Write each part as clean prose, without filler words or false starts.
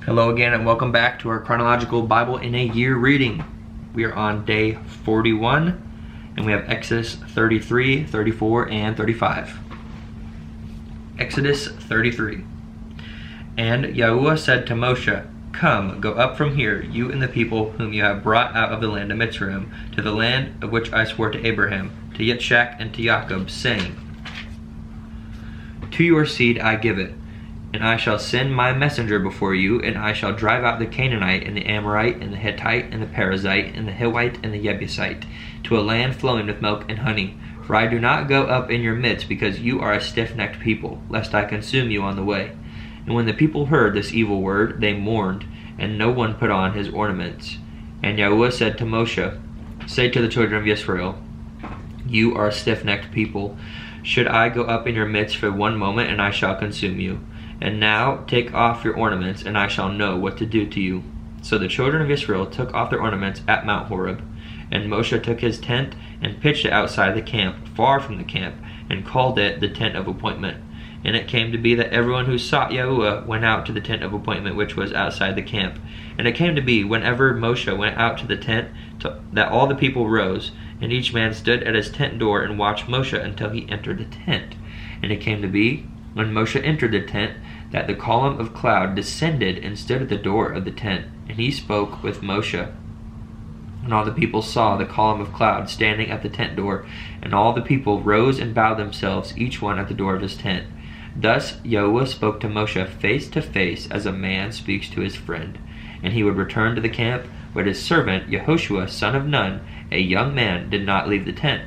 Hello again and welcome back to our Chronological Bible in a Year reading. We are on day 41 and we have Exodus 33, 34, and 35. Exodus 33. And Yahuwah said to Moshe, "Come, go up from here, you and the people whom you have brought out of the land of Mitzrayim, to the land of which I swore to Abraham, to Yitzchak, and to Jacob, saying, To your seed I give it. And I shall send my messenger before you, and I shall drive out the Canaanite, and the Amorite, and the Hittite, and the Perizzite, and the Hivite, and the Jebusite, to a land flowing with milk and honey. For I do not go up in your midst, because you are a stiff-necked people, lest I consume you on the way." And when the people heard this evil word, they mourned, and no one put on his ornaments. And Yahuwah said to Moshe, "Say to the children of Israel, you are a stiff-necked people. Should I go up in your midst for one moment, and I shall consume you? And now take off your ornaments, and I shall know what to do to you." So the children of Israel took off their ornaments at Mount Horeb. And Moshe took his tent and pitched it outside the camp, far from the camp, and called it the tent of appointment. And it came to be that everyone who sought Yahuwah went out to the tent of appointment which was outside the camp. And it came to be, whenever Moshe went out to the tent, that all the people rose, and each man stood at his tent door and watched Moshe until he entered the tent. And it came to be, when Moshe entered the tent, that the column of cloud descended and stood at the door of the tent, and he spoke with Moshe. And all the people saw the column of cloud standing at the tent door, and all the people rose and bowed themselves, each one at the door of his tent. Thus Yahuwah spoke to Moshe face to face, as a man speaks to his friend. And he would return to the camp, but his servant Yehoshua son of Nun, a young man, did not leave the tent.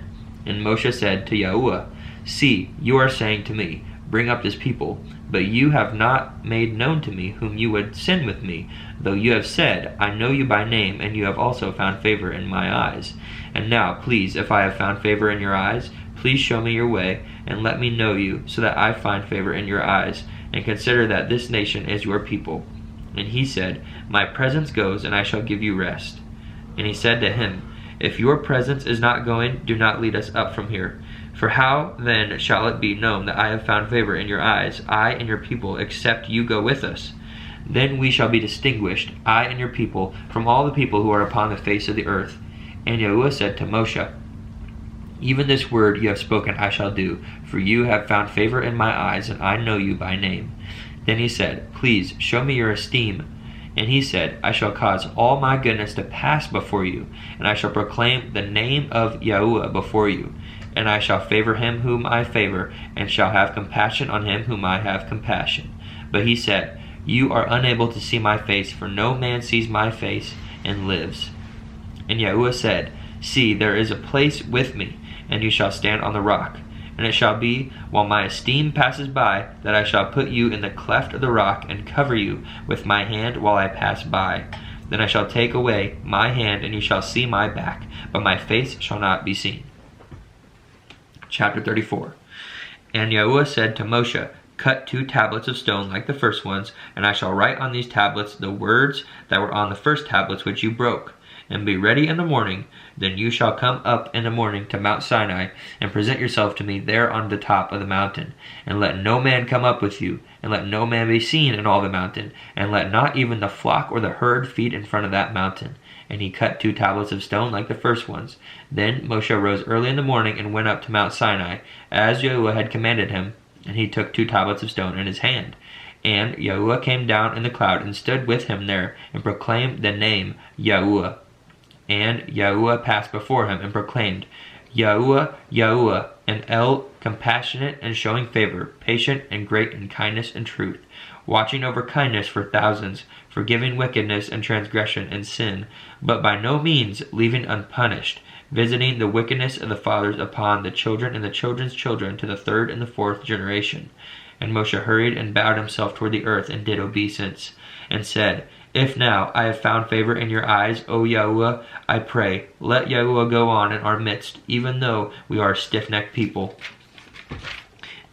And Moshe said to Yahuwah, "See, you are saying to me, bring up this people, but you have not made known to me whom you would send with me, though you have said, I know you by name, and you have also found favor in my eyes. And now, please, if I have found favor in your eyes, please show me your way, and let me know you, so that I find favor in your eyes, and consider that this nation is your people." And he said, "My presence goes, and I shall give you rest." And he said to him, "If your presence is not going, do not lead us up from here. For how then shall it be known that I have found favor in your eyes, I and your people, except you go with us? Then we shall be distinguished, I and your people, from all the people who are upon the face of the earth." And Yahuwah said to Moshe, "Even this word you have spoken I shall do, for you have found favor in my eyes, and I know you by name." Then he said, "Please show me your esteem." And he said, "I shall cause all my goodness to pass before you, and I shall proclaim the name of Yahuwah before you. And I shall favor him whom I favor, and shall have compassion on him whom I have compassion." But he said, "You are unable to see my face, for no man sees my face and lives." And Yahuwah said, "See, there is a place with me, and you shall stand on the rock. And it shall be, while my esteem passes by, that I shall put you in the cleft of the rock, and cover you with my hand while I pass by. Then I shall take away my hand, and you shall see my back, but my face shall not be seen." Chapter 34. And Yahuwah said to Moshe, "Cut 2 tablets of stone like the first ones, and I shall write on these tablets the words that were on the first tablets which you broke. And be ready in the morning. Then you shall come up in the morning to Mount Sinai, and present yourself to me there on the top of the mountain. And let no man come up with you, and let no man be seen in all the mountain, and let not even the flock or the herd feed in front of that mountain." And he cut 2 tablets of stone like the first ones. Then Moshe rose early in the morning and went up to Mount Sinai, as Yahuwah had commanded him, and he took 2 tablets of stone in his hand. And Yahuwah came down in the cloud and stood with him there, and proclaimed the name Yahuwah. And Yahuwah passed before him and proclaimed, "Yahuwah, Yahuwah, an El, compassionate and showing favor, patient and great in kindness and truth, watching over kindness for thousands, forgiving wickedness and transgression and sin, but by no means leaving unpunished, visiting the wickedness of the fathers upon the children and the children's children to the 3rd and the 4th generation." And Moshe hurried and bowed himself toward the earth and did obeisance, and said, "If now I have found favor in your eyes, O Yahuwah, I pray, let Yahuwah go on in our midst, even though we are a stiff-necked people.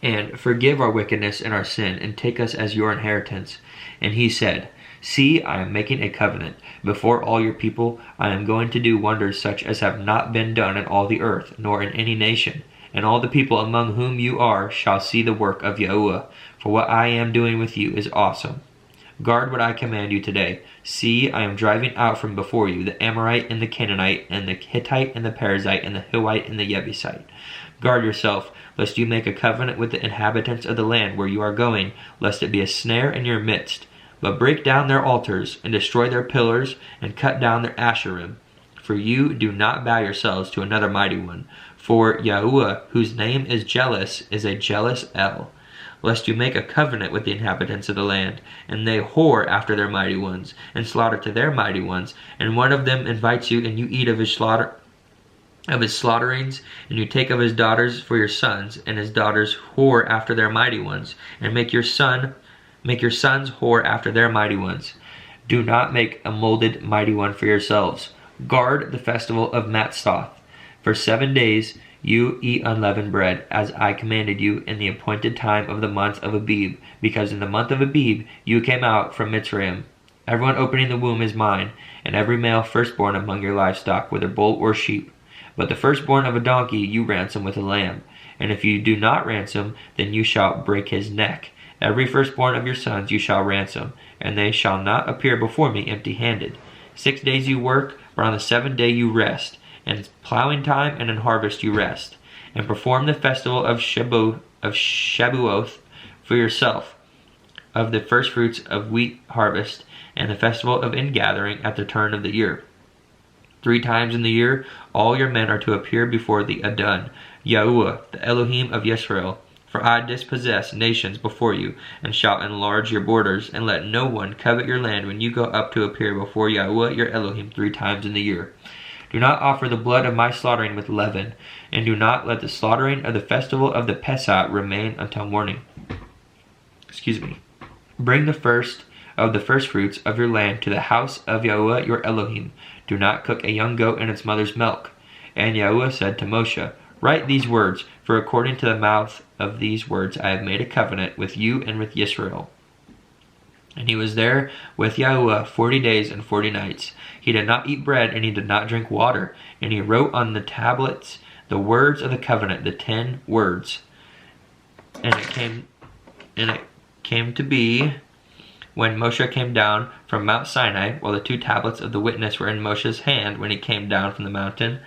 And forgive our wickedness and our sin, and take us as your inheritance." And he said, "See, I am making a covenant. Before all your people I am going to do wonders such as have not been done in all the earth, nor in any nation. And all the people among whom you are shall see the work of Yahuwah, for what I am doing with you is awesome. Guard what I command you today. See, I am driving out from before you the Amorite and the Canaanite and the Hittite and the Perizzite and the Hivite and the Jebusite. Guard yourself, lest you make a covenant with the inhabitants of the land where you are going, lest it be a snare in your midst. But break down their altars, and destroy their pillars, and cut down their asherim. For you do not bow yourselves to another mighty one. For Yahuwah, whose name is jealous, is a jealous El. Lest you make a covenant with the inhabitants of the land, and they whore after their mighty ones, and slaughter to their mighty ones, and one of them invites you, and you eat of his slaughterings, and you take of his daughters for your sons, and his daughters whore after their mighty ones, and make your sons whore after their mighty ones. Do not make a molded mighty one for yourselves. Guard the festival of Matzah. For 7 days you eat unleavened bread, as I commanded you in the appointed time of the month of Abib, because in the month of Abib you came out from Mitzrayim. Everyone opening the womb is mine, and every male firstborn among your livestock, whether bull or sheep. But the firstborn of a donkey you ransom with a lamb. And if you do not ransom, then you shall break his neck. Every firstborn of your sons you shall ransom, and they shall not appear before me empty-handed. 6 days you work, but on the 7th day you rest. In plowing time and in harvest you rest. And perform the festival of Shabuoth for yourself, of the firstfruits of wheat harvest, and the festival of ingathering at the turn of the year. 3 times in the year all your men are to appear before the Adon, Yahuwah, the Elohim of Yisrael. For I dispossess nations before you, and shall enlarge your borders, and let no one covet your land when you go up to appear before Yahuwah your Elohim 3 times in the year. Do not offer the blood of my slaughtering with leaven, and do not let the slaughtering of the festival of the Pesach remain until morning. Bring the first of the firstfruits of your land to the house of Yahuwah your Elohim. Do not cook a young goat in its mother's milk. And Yahuwah said to Moshe, Write these words, for according to the mouth of these words I have made a covenant with you and with Yisrael. And he was there with Yahuwah 40 days and 40 nights. He did not eat bread, and he did not drink water. And he wrote on the tablets the words of the covenant, the 10 words. And it came to be, when Moshe came down from Mount Sinai, while the 2 tablets of the witness were in Moshe's hand when he came down from the mountain,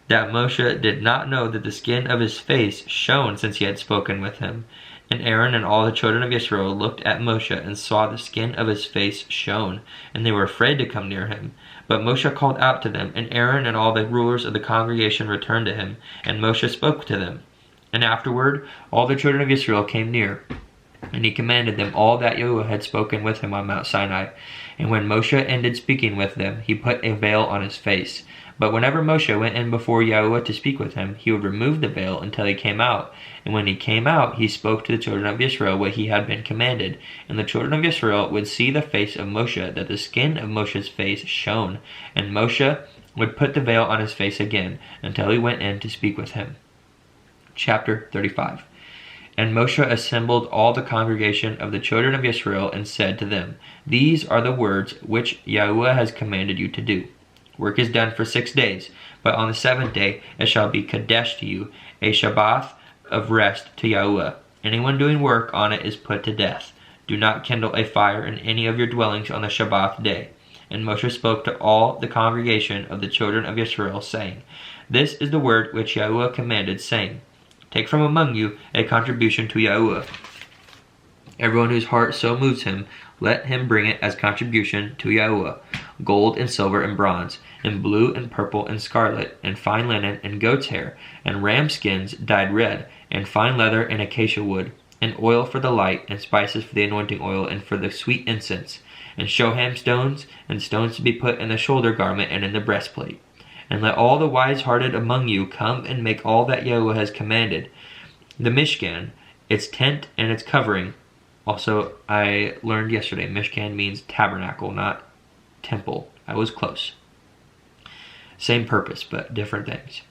that Moshe did not know that the skin of his face shone since he had spoken with him. And Aaron and all the children of Israel looked at Moshe and saw the skin of his face shone, and they were afraid to come near him. But Moshe called out to them, and Aaron and all the rulers of the congregation returned to him, and Moshe spoke to them. And afterward all the children of Israel came near, and he commanded them all that Yahuwah had spoken with him on Mount Sinai. And when Moshe ended speaking with them, he put a veil on his face. But whenever Moshe went in before Yahuwah to speak with him, he would remove the veil until he came out. And when he came out, he spoke to the children of Israel what he had been commanded. And the children of Israel would see the face of Moshe, that the skin of Moshe's face shone. And Moshe would put the veil on his face again, until he went in to speak with him. Chapter 35. And Moshe assembled all the congregation of the children of Israel, and said to them, These are the words which Yahuwah has commanded you to do. Work is done for 6 days, but on the 7th day it shall be Kadesh to you, a Shabbath of rest to Yahuwah. Anyone doing work on it is put to death. Do not kindle a fire in any of your dwellings on the Shabbath day. And Moshe spoke to all the congregation of the children of Israel, saying, This is the word which Yahuwah commanded, saying, Take from among you a contribution to Yahuwah. Everyone whose heart so moves him, let him bring it as contribution to Yahuwah, gold and silver and bronze, and blue and purple and scarlet, and fine linen and goat's hair, and ram skins dyed red, and fine leather and acacia wood, and oil for the light, and spices for the anointing oil, and for the sweet incense, and shoham stones, and stones to be put in the shoulder garment and in the breastplate. And let all the wise-hearted among you come and make all that Yahuwah has commanded. The Mishkan, its tent and its covering. Also, I learned yesterday, Mishkan means tabernacle, not temple. I was close. Same purpose, but different things.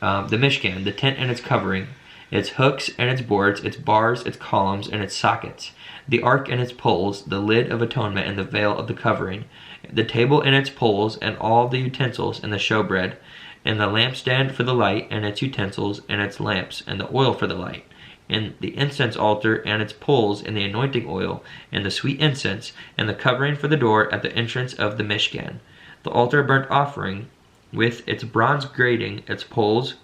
The Mishkan, the tent and its covering, its hooks and its boards, its bars, its columns, and its sockets, the ark and its poles, the lid of atonement and the veil of the covering, the table and its poles, and all the utensils and the showbread, and the lampstand for the light and its utensils and its lamps, and the oil for the light, and the incense altar and its poles, and the anointing oil, and the sweet incense, and the covering for the door at the entrance of the Mishkan. The altar of burnt offering, with its bronze grating, its poles,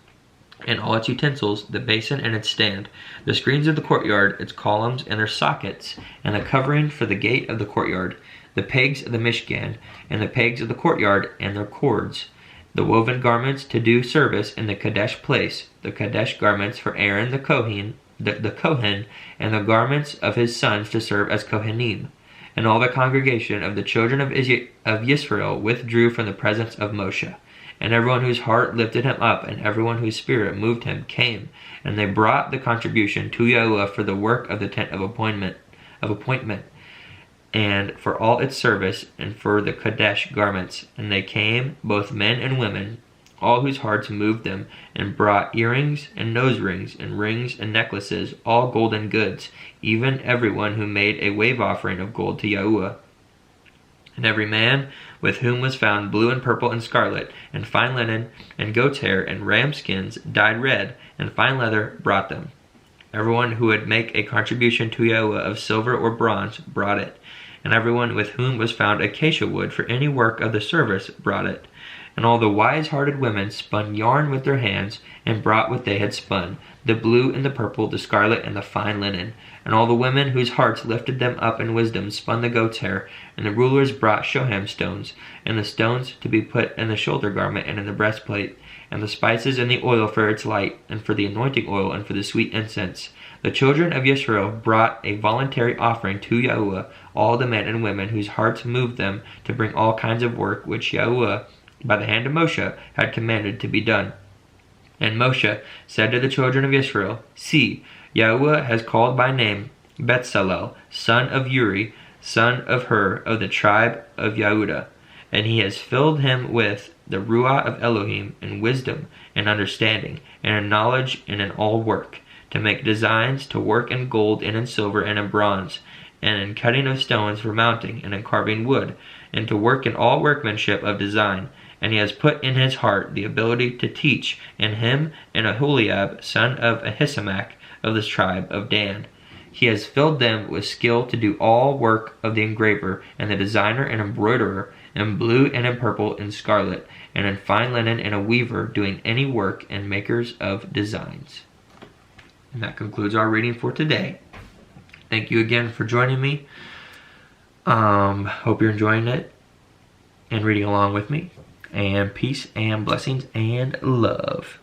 and all its utensils, the basin and its stand, the screens of the courtyard, its columns and their sockets, and the covering for the gate of the courtyard, the pegs of the Mishkan, and the pegs of the courtyard and their cords, the woven garments to do service in the Kadesh place, the Kadesh garments for Aaron the Kohen, and the garments of his sons to serve as Kohanim. And all the congregation of the children of Yisrael withdrew from the presence of Moshe. And everyone whose heart lifted him up, and everyone whose spirit moved him, came, and they brought the contribution to Yahuwah for the work of the tent of appointment, and for all its service, and for the Kadesh garments. And they came, both men and women, all whose hearts moved them, and brought earrings and nose rings and rings and necklaces, all golden goods, even everyone who made a wave offering of gold to Yahuwah. And every man with whom was found blue and purple and scarlet, and fine linen, and goat's hair, and ram skins dyed red, and fine leather, brought them. Everyone who would make a contribution to Yahuwah of silver or bronze brought it. And everyone with whom was found acacia wood for any work of the service brought it. And all the wise-hearted women spun yarn with their hands, and brought what they had spun, the blue and the purple, the scarlet and the fine linen. And all the women whose hearts lifted them up in wisdom spun the goat's hair, and the rulers brought shoham stones, and the stones to be put in the shoulder garment and in the breastplate, and the spices and the oil for its light, and for the anointing oil, and for the sweet incense. The children of Yisrael brought a voluntary offering to Yahuwah, all the men and women whose hearts moved them to bring all kinds of work which Yahuwah, by the hand of Moshe, had commanded to be done. And Moshe said to the children of Israel, See, Yahuwah has called by name Betzalel, son of Uri, son of Hur, of the tribe of Yehudah, and he has filled him with the Ruah of Elohim, in wisdom, and understanding, and in knowledge, and in all work, to make designs, to work in gold, and in silver, and in bronze, and in cutting of stones for mounting, and in carving wood, and to work in all workmanship of design. And he has put in his heart the ability to teach, in him and HalleluYah, son of Ahisamach, of the tribe of Dan. He has filled them with skill to do all work of the engraver, and the designer and embroiderer, in blue and in purple and scarlet, and in fine linen, and a weaver, doing any work, and makers of designs. And that concludes our reading for today. Thank you again for joining me. Hope you're enjoying it and reading along with me. And peace and blessings and love.